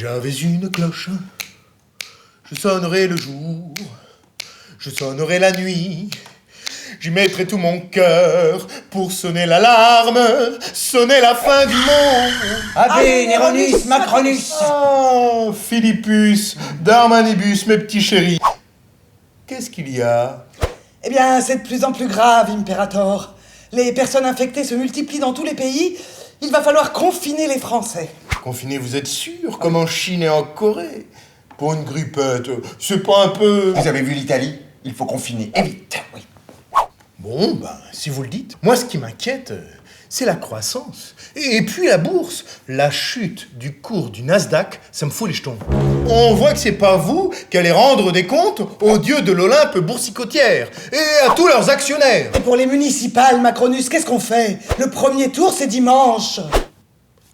j'avais une cloche, je sonnerais le jour, je sonnerais la nuit, j'y mettrais tout mon cœur pour sonner l'alarme, sonner la fin du monde. Ave Néronus Macronus. Ah, Philippus, Darmanibus, mes petits chéris. Qu'est-ce qu'il y a? Eh bien, c'est de plus en plus grave, Imperator. Les personnes infectées se multiplient dans tous les pays. Il va falloir confiner les Français. Confiner, vous êtes sûr? Comme en Chine et en Corée? Pour une grippette, c'est pas un peu... Vous avez vu l'Italie? Il faut confiner, et vite, oui. Bon, ben, si vous le dites. Moi, ce qui m'inquiète, c'est la croissance. Et puis la bourse. La chute du cours du Nasdaq, ça me fout les jetons. On voit que c'est pas vous qui allez rendre des comptes aux dieux de l'Olympe boursicotière et à tous leurs actionnaires. Et pour les municipales, Macronus, qu'est-ce qu'on fait? Le premier tour, c'est dimanche.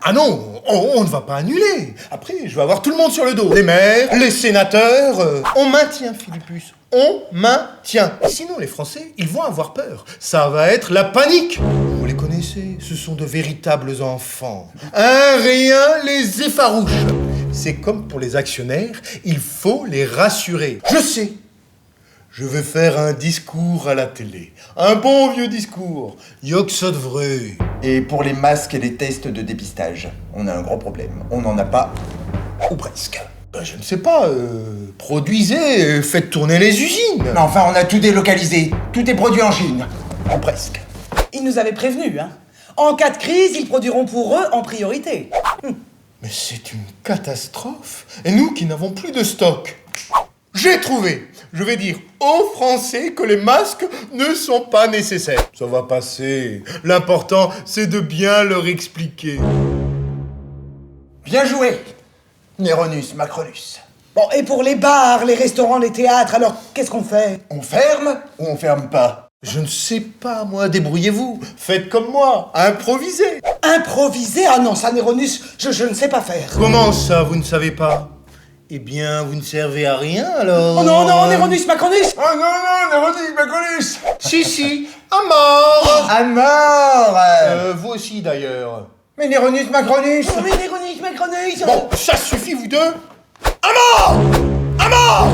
Ah non, on ne va pas annuler. Après, je vais avoir tout le monde sur le dos. Les maires, les sénateurs. On maintient, Philippus. On maintient. Sinon, les Français, ils vont avoir peur. Ça va être la panique. Vous les connaissez, ce sont de véritables enfants. Un rien les effarouche. C'est comme pour les actionnaires, il faut les rassurer. Je sais. Je vais faire un discours à la télé. Un bon vieux discours. Y'a que ça de vrai. Et pour les masques et les tests de dépistage, on a un gros problème. On n'en a pas, ou presque. Ben, je ne sais pas, produisez, faites tourner les usines. Mais enfin, on a tout délocalisé. Tout est produit en Chine. Ou presque. Ils nous avaient prévenus, hein. En cas de crise, ils produiront pour eux en priorité. Mais c'est une catastrophe. Et nous qui n'avons plus de stock. J'ai trouvé. Je vais dire aux Français que les masques ne sont pas nécessaires. Ça va passer. L'important, c'est de bien leur expliquer. Bien joué, Néronus Macronus. Bon, et pour les bars, les restaurants, les théâtres, alors qu'est-ce qu'on fait? On ferme ou on ferme pas? Je ne sais pas, moi, débrouillez-vous. Faites comme moi, improvisez. Improviser? Ah non, ça, Néronus, je ne sais pas faire. Comment ça, vous ne savez pas? Eh bien, vous ne servez à rien, alors... Oh non, non, Néronus Macronus! Oh non, Néronus Macronus. Si, à mort. À mort. Vous aussi, d'ailleurs. Mais Néronus Macronus. Oh mais Néronus Macronus! Bon, ça suffit, vous deux. À mort.